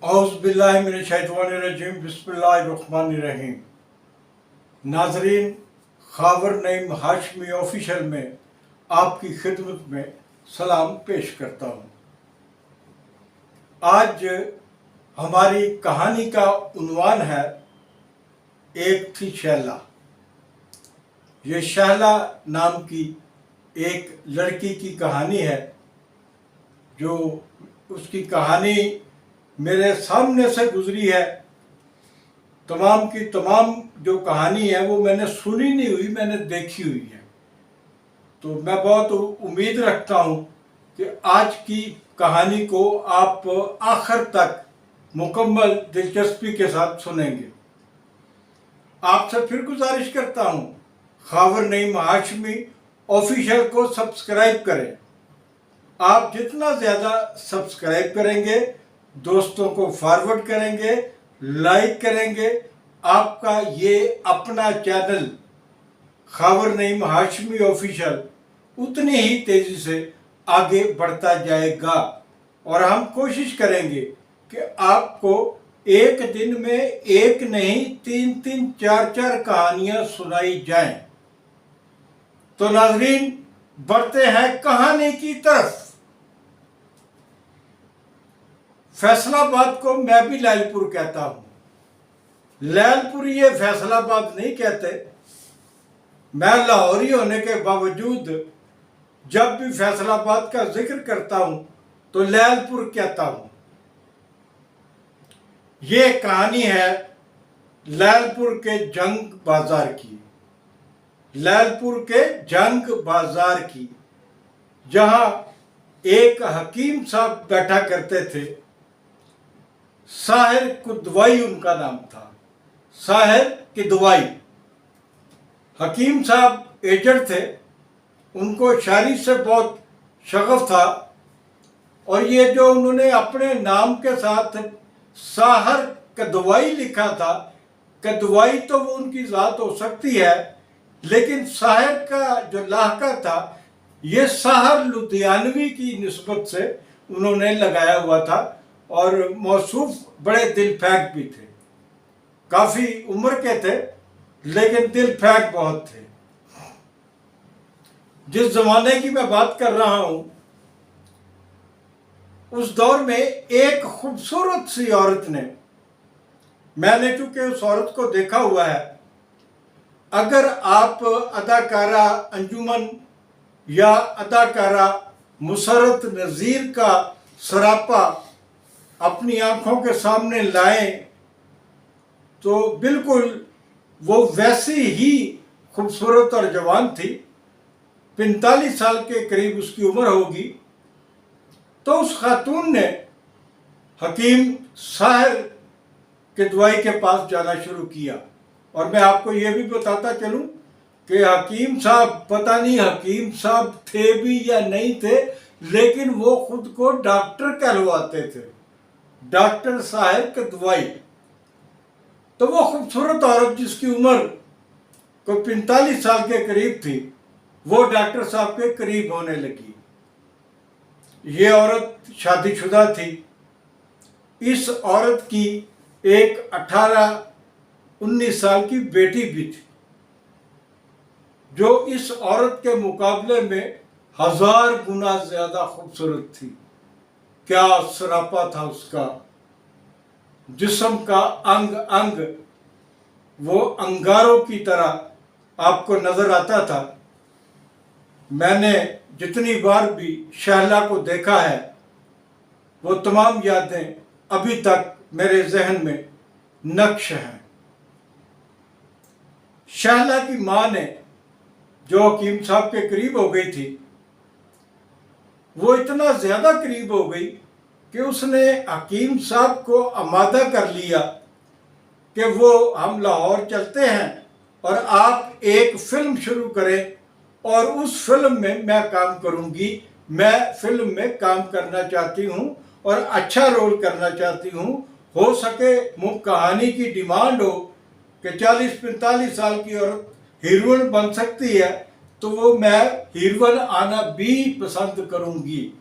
औज़ुबिल्लाहिमिनश्शैतानिर्रजीम बिस्मिल्लाहिर्रहमानिर्रहीम। नाज़रीन, ख़ावर नईम हाशमी ऑफिशियल में आपकी खिदमत में सलाम पेश करता हूँ। आज हमारी कहानी का उन्वान है एक थी शैला। ये शैला नाम की एक लड़की की कहानी है, जो उसकी कहानी मेरे सामने से गुजरी है। तमाम की तमाम जो कहानी है वो मैंने सुनी नहीं हुई, मैंने देखी हुई है। तो मैं बहुत उम्मीद रखता हूँ कि आज की कहानी को आप आखिर तक मुकम्मल दिलचस्पी के साथ सुनेंगे। आपसे फिर गुजारिश करता हूँ, ख़ावर नईम हाशमी ऑफिशियल को सब्सक्राइब करें। आप जितना ज़्यादा सब्सक्राइब करेंगे, दोस्तों को फॉरवर्ड करेंगे, लाइक करेंगे, आपका ये अपना चैनल ख़ावर नईम हाशमी ऑफिशियल उतनी ही तेज़ी से आगे बढ़ता जाएगा। और हम कोशिश करेंगे कि आपको एक दिन में एक नहीं, तीन चार कहानियाँ सुनाई जाएं। तो नाज़रीन, बढ़ते हैं कहानी की तरफ। फैसलाबाद को मैं भी लैलपुर कहता हूँ। लैलपुर ये फैसलाबाद नहीं कहते। मैं लाहौरी होने के बावजूद जब भी फैसलाबाद का जिक्र करता हूँ तो लैलपुर कहता हूँ। ये कहानी है लैलपुर के जंग बाजार की। लैलपुर के जंग बाजार की, जहाँ एक हकीम साहब बैठा करते थे। साहिर कुदवाई उनका नाम था, साहिर किदवाई। हकीम साहब एजड थे, उनको शायरी से बहुत शगफ था। और ये जो उन्होंने अपने नाम के साथ साहिर कदवाई लिखा था, कदवाई तो वो उनकी ज़ात हो सकती है, लेकिन साहिर का जो लहका था ये साहिर लुधियानवी की निस्बत से उन्होंने लगाया हुआ था। और मौसूफ बड़े दिल फेंक भी थे, काफ़ी उम्र के थे लेकिन दिल फेंक बहुत थे। जिस जमाने की मैं बात कर रहा हूं, उस दौर में एक खूबसूरत सी औरत ने, मैंने चूंकि उस औरत को देखा हुआ है, अगर आप अदाकारा अंजुमन या अदाकारा मुसर्रत नज़ीर का सरापा अपनी आंखों के सामने लाएं तो बिल्कुल वो वैसी ही खूबसूरत और जवान थी। 45 साल के करीब उसकी उम्र होगी। तो उस खातून ने हकीम साहिर किदवाई के पास जाना शुरू किया। और मैं आपको ये भी बताता चलूं कि हकीम साहब, पता नहीं हकीम साहब थे भी या नहीं थे, लेकिन वो खुद को डॉक्टर कहलवाते थे, डॉक्टर साहिर किदवाई। तो वो खूबसूरत औरत जिसकी उम्र को 45 साल के करीब थी, वो डॉक्टर साहब के करीब होने लगी। ये औरत शादीशुदा थी। इस औरत की एक 18-19 साल की बेटी भी थी, जो इस औरत के मुकाबले में 1000 गुना ज्यादा खूबसूरत थी। क्या सरापा था उसका, जिस्म का अंग अंग वो अंगारों की तरह आपको नजर आता था। मैंने जितनी बार भी शैला को देखा है, वो तमाम यादें अभी तक मेरे जहन में नक्श हैं। शैला की माँ ने, जो हकीम साहब के करीब हो गई थी, वो इतना ज़्यादा करीब हो गई कि उसने हकीम साहब को आमादा कर लिया कि वो हम लाहौर चलते हैं और आप एक फ़िल्म शुरू करें और उस फिल्म में मैं काम करूंगी। मैं फिल्म में काम करना चाहती हूँ और अच्छा रोल करना चाहती हूँ। हो सके कहानी की डिमांड हो कि 40-45 साल की औरत हीरोइन बन सकती है, तो वो मैं हीरोइन आना भी पसंद करूंगी।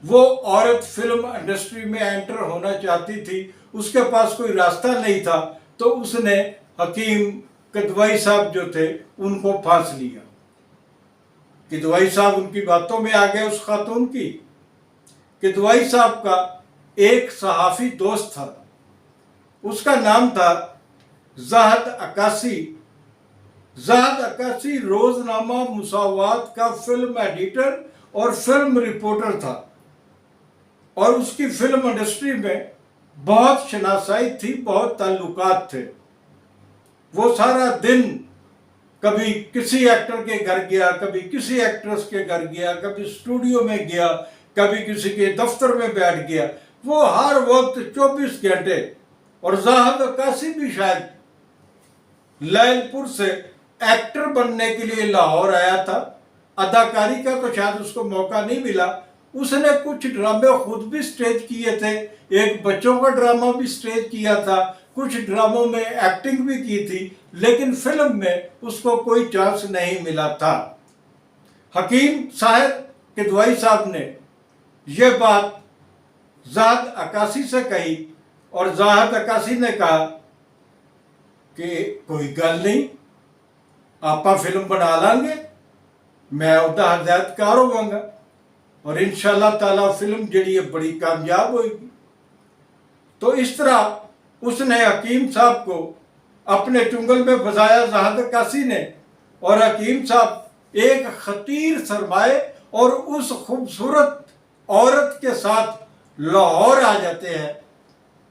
वो औरत फिल्म इंडस्ट्री में एंटर होना चाहती थी, उसके पास कोई रास्ता नहीं था, तो उसने हकीम किदवई साहब जो थे उनको फांस लिया। किदवई साहब उनकी बातों में आ गए उस खातून की। किदवई साहब का एक सहाफ़ी दोस्त था, उसका नाम था ज़ाहद अक्कासी। ज़ाहद अक्कासी रोजनामा मुसावात का फिल्म एडिटर और फिल्म रिपोर्टर था, और उसकी फिल्म इंडस्ट्री में बहुत शनासाई थी, बहुत ताल्लुकात थे। वो सारा दिन कभी किसी एक्टर के घर गया, कभी किसी एक्ट्रेस के घर गया, कभी स्टूडियो में गया, कभी किसी के दफ्तर में बैठ गया। वो हर वक्त 24 घंटे। और ज़ाहद अक्कासी भी शायद लैलपुर से एक्टर बनने के लिए लाहौर आया था। अदाकारी का तो शायद उसको मौका नहीं मिला। उसने कुछ ड्रामे खुद भी स्टेज किए थे, एक बच्चों का ड्रामा भी स्टेज किया था, कुछ ड्रामों में एक्टिंग भी की थी, लेकिन फिल्म में उसको कोई चांस नहीं मिला था। हकीम साहब किदवई साहब ने यह बात ज़ाहद अक्कासी से कही, और ज़ाहद अक्कासी ने कहा कि कोई गल नहीं, आपा फिल्म बना लांगे, मैं उदा हदायतकार होवांगा, और इंशाअल्लाह ताला फिल्म जड़ी है बड़ी कामयाब होगी। तो इस तरह उसने हकीम साहब को अपने चुंगल में फंसाया ज़ाहद अक्कासी ने, और हकीम साहब एक खतीर सरमाए और उस खूबसूरत औरत के साथ लाहौर आ जाते हैं,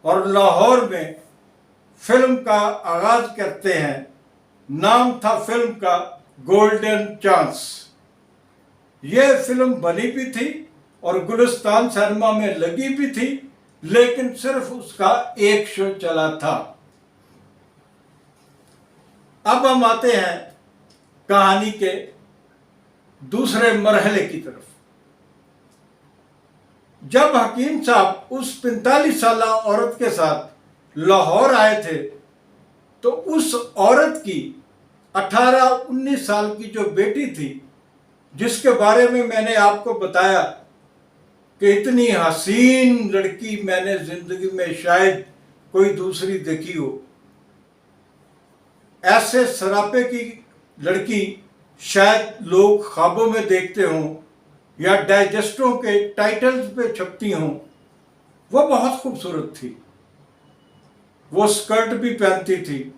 और लाहौर में फिल्म का आगाज करते हैं। नाम था फिल्म का गोल्डन चांस। यह फिल्म बनी भी थी और गुलिस्तान सिनेमा में लगी भी थी, लेकिन सिर्फ उसका एक शो चला था। अब हम आते हैं कहानी के दूसरे मरहले की तरफ। जब हकीम साहब उस 45 साल औरत के साथ लाहौर आए थे, तो उस औरत की 18-19 साल की जो बेटी थी, जिसके बारे में मैंने आपको बताया कि इतनी हसीन लड़की मैंने जिंदगी में शायद कोई दूसरी देखी हो, ऐसे सरापे की लड़की शायद लोग ख्वाबों में देखते हों या डाइजेस्टों के टाइटल्स पे छपती हों। वो बहुत खूबसूरत थी। वो स्कर्ट भी पहनती थी,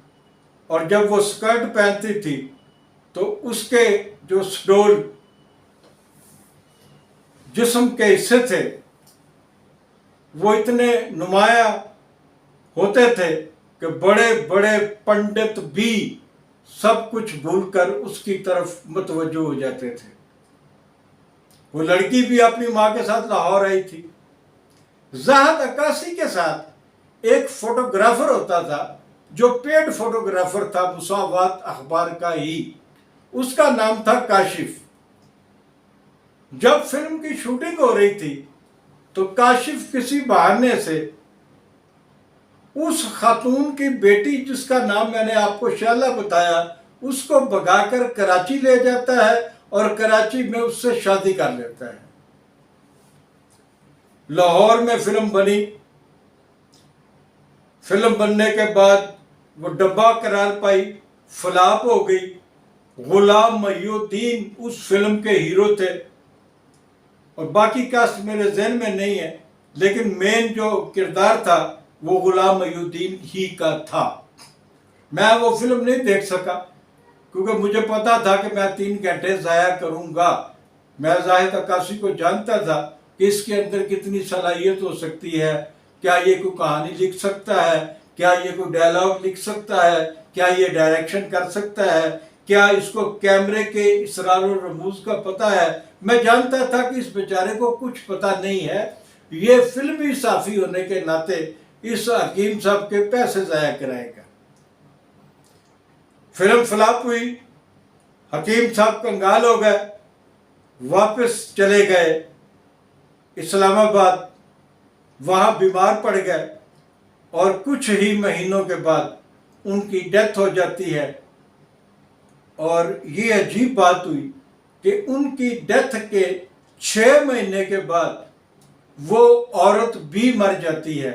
और जब वो स्कर्ट पहनती थी तो उसके जो स्टोल जिस्म के हिस्से थे वो इतने नुमाया होते थे कि बड़े बड़े पंडित भी सब कुछ भूलकर उसकी तरफ मुतवज्जो हो जाते थे। वो लड़की भी अपनी माँ के साथ लाहौर आई थी। ज़ाहद अक्कासी के साथ एक फोटोग्राफर होता था, जो पेड फोटोग्राफर था मुसावात अखबार का ही। उसका नाम था काशिफ। जब फिल्म की शूटिंग हो रही थी तो काशिफ किसी बहाने से उस खातून की बेटी, जिसका नाम मैंने आपको शैला बताया, उसको भगाकर कराची ले जाता है और कराची में उससे शादी कर लेता है। लाहौर में फिल्म बनी। फिल्म बनने के बाद वो डब्बा करार पाई, फ्लॉप हो गई। गुलाम मोहिउद्दीन उस फिल्म के हीरो थे, और बाकी कास्ट मेरे जहन में नहीं है, लेकिन मेन जो किरदार था वो गुलाम मोहिउद्दीन ही का था। मैं वो फिल्म नहीं देख सका क्योंकि मुझे पता था कि मैं 3 घंटे ज़ाया करूँगा। मैं ज़ाहिद अक्कासी को जानता था कि इसके अंदर कितनी सलाहियत हो सकती है, क्या ये कोई कहानी लिख सकता है, क्या ये कोई डायलॉग लिख सकता है, क्या ये डायरेक्शन कर सकता है, क्या इसको कैमरे के इसरार और रमूज का पता है। मैं जानता था कि इस बेचारे को कुछ पता नहीं है। ये फिल्मी साफ़ी होने के नाते इस हकीम साहब के पैसे ज़ाया कराएगा। फिल्म फ्लॉप हुई, हकीम साहब कंगाल हो गए, वापस चले गए इस्लामाबाद, वहाँ बीमार पड़ गए, और कुछ ही महीनों के बाद उनकी डेथ हो जाती है। और ये अजीब बात हुई कि उनकी डेथ के 6 महीने के बाद वो औरत भी मर जाती है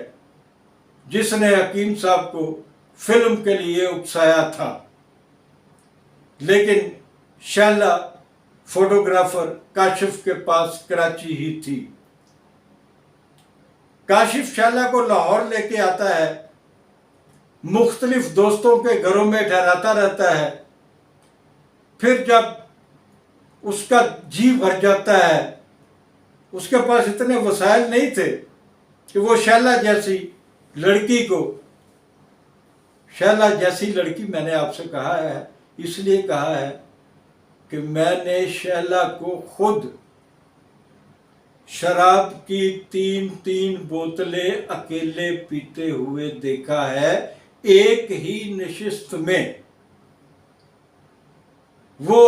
जिसने हकीम साहब को फिल्म के लिए उकसाया था। लेकिन शैला फोटोग्राफर काशिफ के पास कराची ही थी। काशिफ शैला को लाहौर लेके आता है, मुख्तलिफ दोस्तों के घरों में ठहराता रहता है। फिर जब उसका जी भर जाता है, उसके पास इतने वसाइल नहीं थे कि वो शैला जैसी लड़की को, शैला जैसी लड़की मैंने आपसे कहा है इसलिए कहा है कि मैंने शैला को खुद शराब की 3-3 बोतलें अकेले पीते हुए देखा है, एक ही नशिस्त में। वो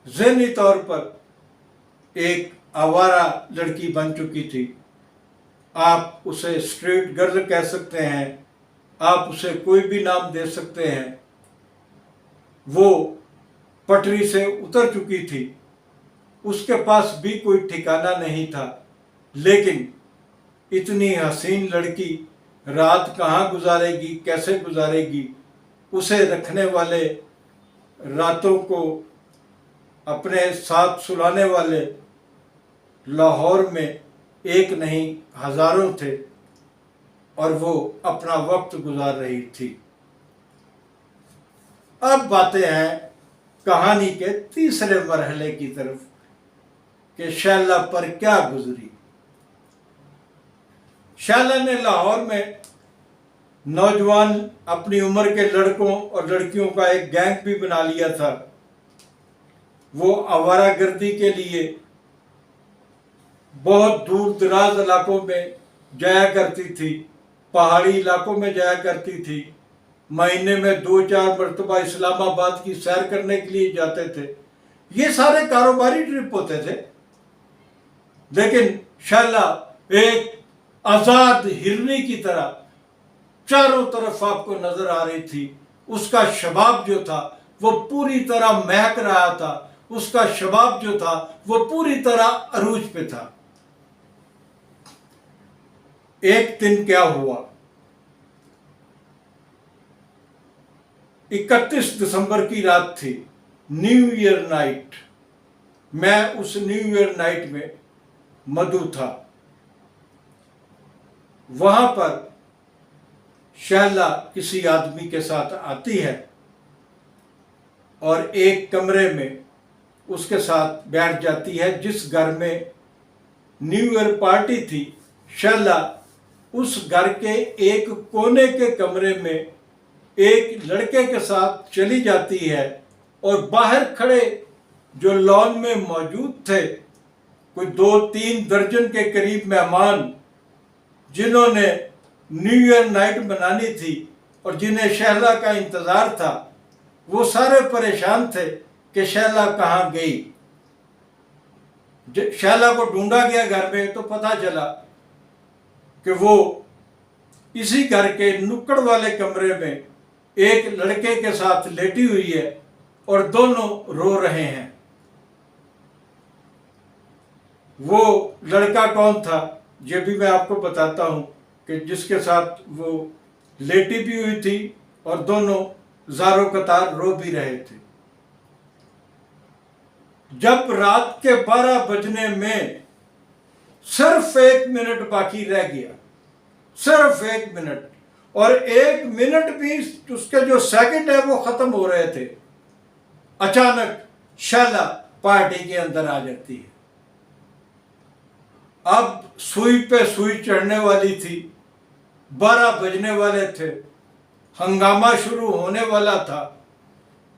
ज़हनी तौर पर एक आवारा लड़की बन चुकी थी। आप उसे स्ट्रीट गर्ल कह सकते हैं, आप उसे कोई भी नाम दे सकते हैं। वो पटरी से उतर चुकी थी, उसके पास भी कोई ठिकाना नहीं था। लेकिन इतनी हसीन लड़की रात कहाँ गुजारेगी, कैसे गुजारेगी? उसे रखने वाले, रातों को अपने साथ सुलाने वाले लाहौर में एक नहीं हजारों थे और वो अपना वक्त गुजार रही थी। अब बातें हैं कहानी के तीसरे मरहले की तरफ कि शैला पर क्या गुजरी। शैला ने लाहौर में नौजवान अपनी उम्र के लड़कों और लड़कियों का एक गैंग भी बना लिया था। वो आवारागर्दी के लिए बहुत दूर दराज इलाकों में जाया करती थी, पहाड़ी इलाकों में जाया करती थी। महीने में 2-4 मरतबा इस्लामाबाद की सैर करने के लिए जाते थे। ये सारे कारोबारी ट्रिप होते थे। लेकिन शैला एक आजाद हिरनी की तरह चारों तरफ आपको नजर आ रही थी। उसका शबाब जो था वो पूरी तरह महक रहा था, उसका शबाब जो था वो पूरी तरह अरूज पे था। एक दिन क्या हुआ, 31 दिसंबर की रात थी, न्यू ईयर नाइट। मैं उस न्यू ईयर नाइट में मधु था। वहां पर शैला किसी आदमी के साथ आती है और एक कमरे में उसके साथ बैठ जाती है। जिस घर में न्यू ईयर पार्टी थी, शैला उस घर के एक कोने के कमरे में एक लड़के के साथ चली जाती है और बाहर खड़े जो लॉन में मौजूद थे, कोई 2-3 दर्जन के करीब मेहमान जिन्होंने न्यू ईयर नाइट मनानी थी और जिन्हें शैला का इंतजार था, वो सारे परेशान थे कि शैला कहाँ गई। शैला को ढूंढा गया घर में तो पता चला कि वो इसी घर के नुक्कड़ वाले कमरे में एक लड़के के साथ लेटी हुई है और दोनों रो रहे हैं। वो लड़का कौन था ये भी मैं आपको बताता हूं कि जिसके साथ वो लेटी भी हुई थी और दोनों ज़ारो कतार रो भी रहे थे। जब रात के 12 बजने में सिर्फ 1 मिनट बाकी रह गया, सिर्फ 1 मिनट, और 1 मिनट भी उसके जो सेकंड है वो खत्म हो रहे थे, अचानक शैला पार्टी के अंदर आ जाती है। अब सुई पे सुई चढ़ने वाली थी, 12 बजने वाले थे, हंगामा शुरू होने वाला था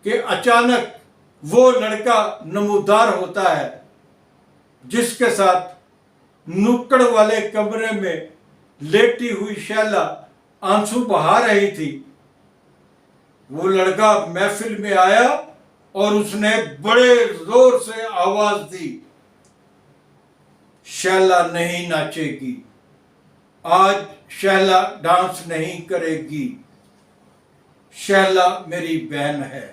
कि अचानक वो लड़का नमूदार होता है जिसके साथ नुक्कड़ वाले कमरे में लेटी हुई शैला आंसू बहा रही थी। वो लड़का महफिल में आया और उसने बड़े जोर से आवाज दी, शैला नहीं नाचेगी, आज शैला डांस नहीं करेगी, शैला मेरी बहन है।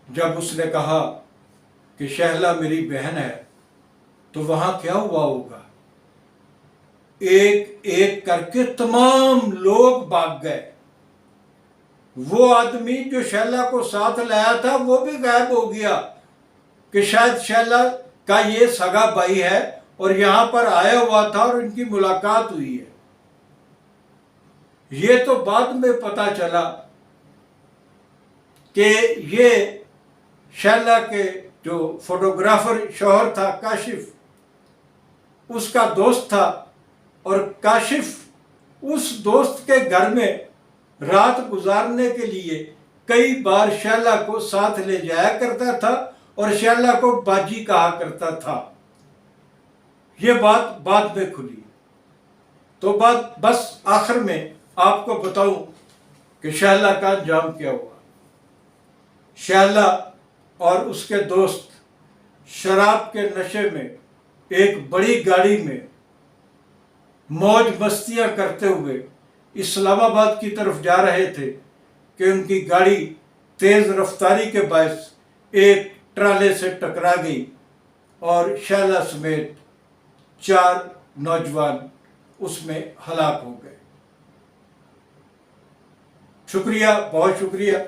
जब उसने कहा कि शैला मेरी बहन है तो वहां क्या हुआ होगा? एक एक करके तमाम लोग भाग गए। वो आदमी जो शैला को साथ लाया था वो भी गायब हो गया कि शायद शैला का ये सगा भाई है और यहां पर आया हुआ था और इनकी मुलाकात हुई है। ये तो बाद में पता चला कि ये शैला के जो फोटोग्राफर शौहर था काशिफ, उसका दोस्त था और काशिफ उस दोस्त के घर में रात गुजारने के लिए कई बार शैला को साथ ले जाया करता था और शैला को बाजी कहा करता था। यह बात बाद में खुली। तो बात बस आखिर में आपको बताऊं कि शैला का अंजाम क्या हुआ। शैला और उसके दोस्त शराब के नशे में एक बड़ी गाड़ी में मौज मस्तियां करते हुए इस्लामाबाद की तरफ जा रहे थे कि उनकी गाड़ी तेज रफ्तारी के बायस एक ट्राले से टकरा गई और शैला समेत 4 नौजवान उसमें हलाक हो गए। शुक्रिया, बहुत शुक्रिया।